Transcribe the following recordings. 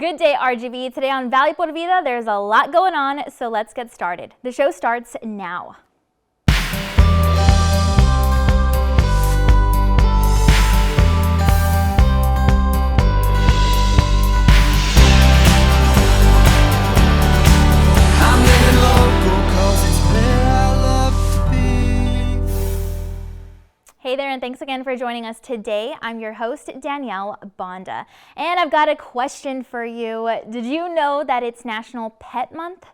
Good day, RGB. Today on Valuable to Vida, there's a lot going on, so let's get started. The show starts now. Hey there, and thanks again for joining us today. I'm your host, Danielle Banda, and I've got a question for you. Did you know that it's National Pet Month?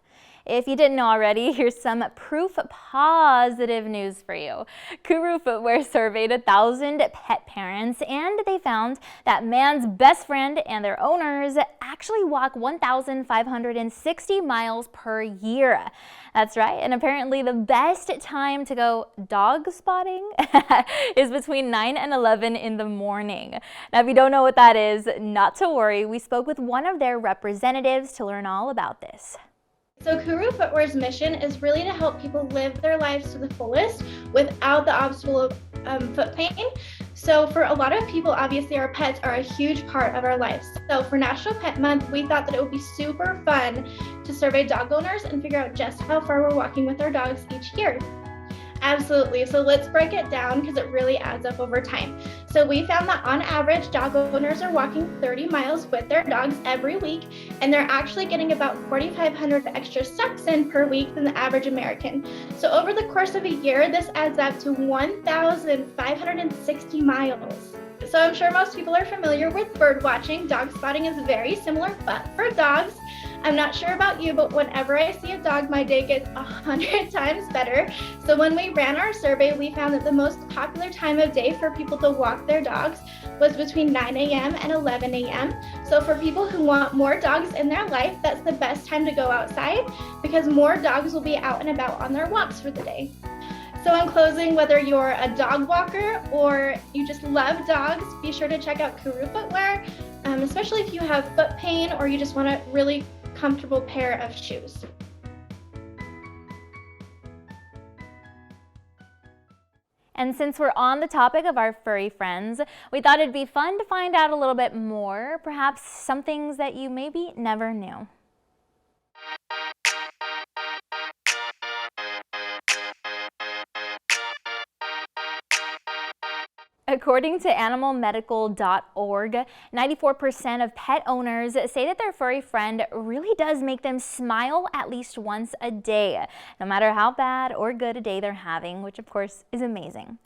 If you didn't know already, here's some proof positive news for you. Kuru Footwear surveyed 1,000 pet parents, and they found that man's best friend and their owners actually walk 1,560 miles per year. That's right, and apparently the best time to go dog spotting is between 9 and 11 in the morning. Now, if you don't know what that is, not to worry. We spoke with one of their representatives to learn all about this. So Kuru Footwear's mission is really to help people live their lives to the fullest without the obstacle of foot pain. So for a lot of people, obviously our pets are a huge part of our lives. So for National Pet Month, we thought that it would be super fun to survey dog owners and figure out just how far we're walking with our dogs each year. Absolutely. So let's break it down because it really adds up over time. So we found that on average, dog owners are walking 30 miles with their dogs every week, and they're actually getting about 4,500 extra steps in per week than the average American. So over the course of a year, this adds up to 1,560 miles. So I'm sure most people are familiar with bird watching. Dog spotting is very similar, but for dogs. I'm not sure about you, but whenever I see a dog, my day gets 100 times better. So when we ran our survey, we found that the most popular time of day for people to walk their dogs was between 9 a.m. and 11 a.m. So for people who want more dogs in their life, that's the best time to go outside because more dogs will be out and about on their walks for the day. So in closing, whether you're a dog walker or you just love dogs, be sure to check out Kuru Footwear, especially if you have foot pain or you just want a really comfortable pair of shoes. And since we're on the topic of our furry friends, we thought it'd be fun to find out a little bit more, perhaps some things that you maybe never knew. According to animalmedical.org, 94% of pet owners say that their furry friend really does make them smile at least once a day, no matter how bad or good a day they're having, which of course is amazing.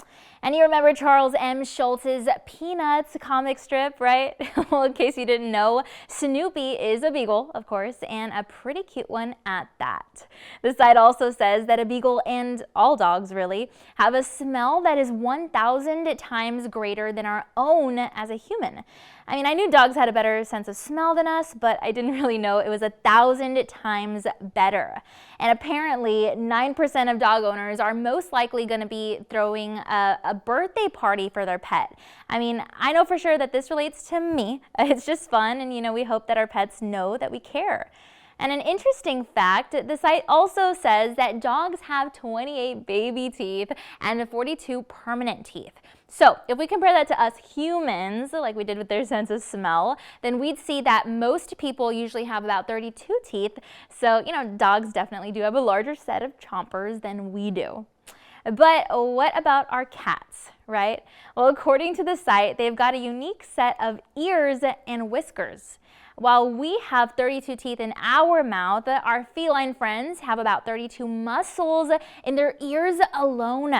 And you remember Charles M. Schulz's Peanuts comic strip, right? Well, in case you didn't know, Snoopy is a beagle, of course, and a pretty cute one at that. The site also says that a beagle, and all dogs really, have a smell that is 1,000 times greater than our own as a human. I mean, I knew dogs had a better sense of smell than us, but I didn't really know it was 1,000 times better. And apparently, 9% of dog owners are most likely going to be throwing a birthday party for their pet. I mean, I know for sure that this relates to me. It's just fun, and we hope that our pets know that we care. And an interesting fact, the site also says that dogs have 28 baby teeth and 42 permanent teeth. So if we compare that to us humans, like we did with their sense of smell, then we'd see that most people usually have about 32 teeth. So, dogs definitely do have a larger set of chompers than we do. But what about our cats, right? Well, according to the site, they've got a unique set of ears and whiskers. While we have 32 teeth in our mouth, our feline friends have about 32 muscles in their ears alone.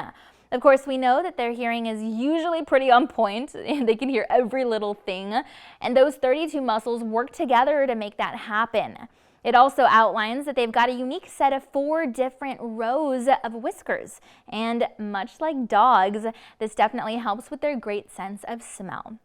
Of course, we know that their hearing is usually pretty on point, and they can hear every little thing, and those 32 muscles work together to make that happen. It also outlines that they've got a unique set of 4 different rows of whiskers, and much like dogs, this definitely helps with their great sense of smell.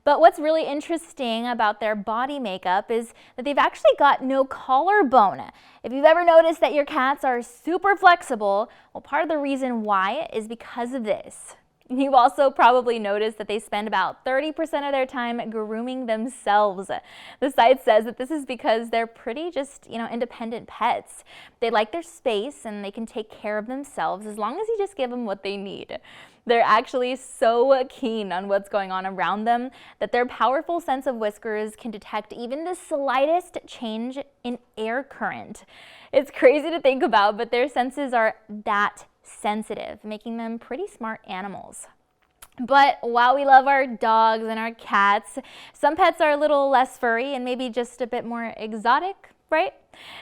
But what's really interesting about their body makeup is that they've actually got no collarbone. If you've ever noticed that your cats are super flexible, well, part of the reason why is because of this. You've also probably noticed that they spend about 30% of their time grooming themselves. The site says that this is because they're pretty just, independent pets. They like their space and they can take care of themselves as long as you just give them what they need. They're actually so keen on what's going on around them that their powerful sense of whiskers can detect even the slightest change in air current. It's crazy to think about, but their senses are that sensitive, making them pretty smart animals. But while we love our dogs and our cats, some pets are a little less furry and maybe just a bit more exotic, right?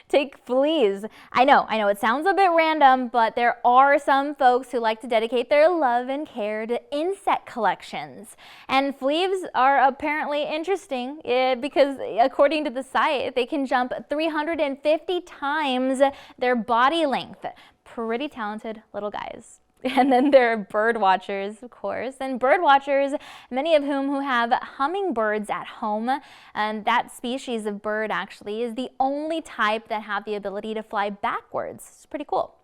Take fleas. I know it sounds a bit random, but there are some folks who like to dedicate their love and care to insect collections. And fleas are apparently interesting because according to the site, they can jump 350 times their body length. Pretty talented little guys. And then there are bird watchers, of course, and bird watchers, many of who have hummingbirds at home, and that species of bird actually is the only type that have the ability to fly backwards. It's pretty cool.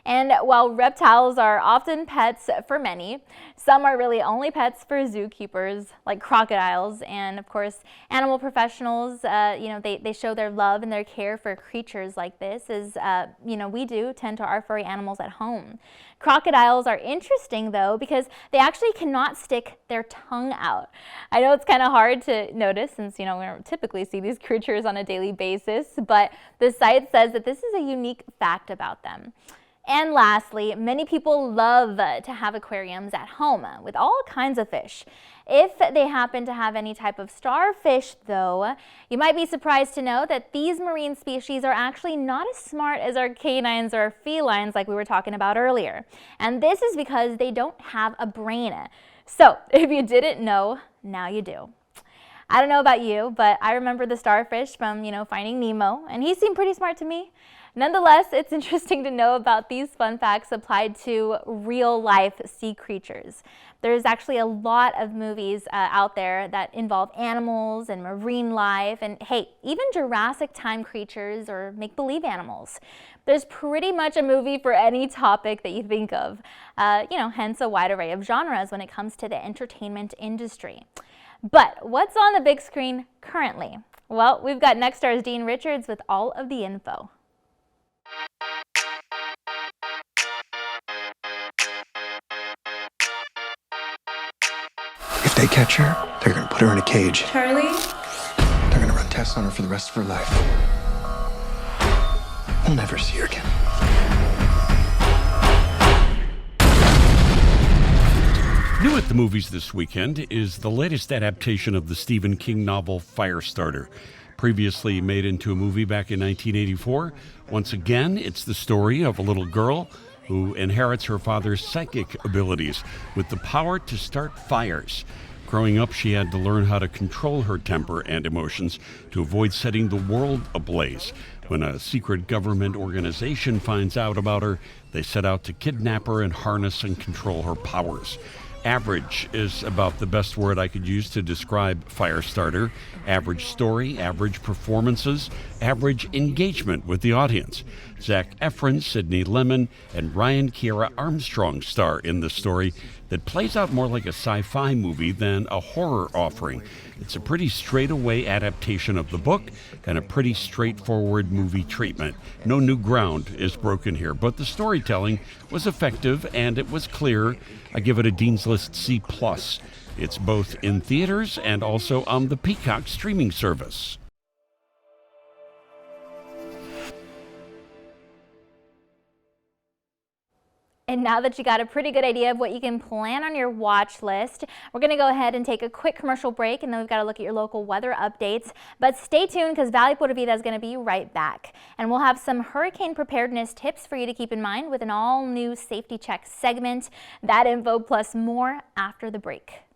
And while reptiles are often pets for many, some are really only pets for zookeepers like crocodiles. And of course, animal professionals, they show their love and their care for creatures like this as, we do tend to our furry animals at home. Crocodiles are interesting though because they actually cannot stick their tongue out. I know it's kind of hard to notice since, we don't typically see these creatures on a daily basis, but the site says that this is a unique fact about them. And lastly, many people love to have aquariums at home with all kinds of fish. If they happen to have any type of starfish, though, you might be surprised to know that these marine species are actually not as smart as our canines or felines like we were talking about earlier. And this is because they don't have a brain. So if you didn't know, now you do. I don't know about you, but I remember the starfish from, Finding Nemo, and he seemed pretty smart to me. Nonetheless, it's interesting to know about these fun facts applied to real-life sea creatures. There's actually a lot of movies out there that involve animals and marine life, and hey, even Jurassic time creatures or make-believe animals. There's pretty much a movie for any topic that you think of, hence a wide array of genres when it comes to the entertainment industry. But what's on the big screen currently? Well, we've got Nexstar's Dean Richards with all of the info. If they catch her, they're gonna put her in a cage. Charlie? They're gonna run tests on her for the rest of her life. We'll never see her again. New at the movies this weekend is the latest adaptation of the Stephen King novel Firestarter. Previously made into a movie back in 1984, once again, it's the story of a little girl who inherits her father's psychic abilities with the power to start fires. Growing up, she had to learn how to control her temper and emotions to avoid setting the world ablaze. When a secret government organization finds out about her, they set out to kidnap her and harness and control her powers. Average is about the best word I could use to describe Firestarter. Average story, average performances, average engagement with the audience. Zac Efron, Sidney Lemon, and Ryan Kiera Armstrong star in the story that plays out more like a sci-fi movie than a horror offering. It's a pretty straightaway adaptation of the book and a pretty straightforward movie treatment. No new ground is broken here, but the storytelling was effective and it was clear. I give it a Dean's List C+. It's both in theaters and also on the Peacock streaming service. And now that you got a pretty good idea of what you can plan on your watch list, we're going to go ahead and take a quick commercial break, and then we've got to look at your local weather updates. But stay tuned because Valley Puerto Vida is going to be right back. And we'll have some hurricane preparedness tips for you to keep in mind with an all-new safety check segment. That info plus more after the break.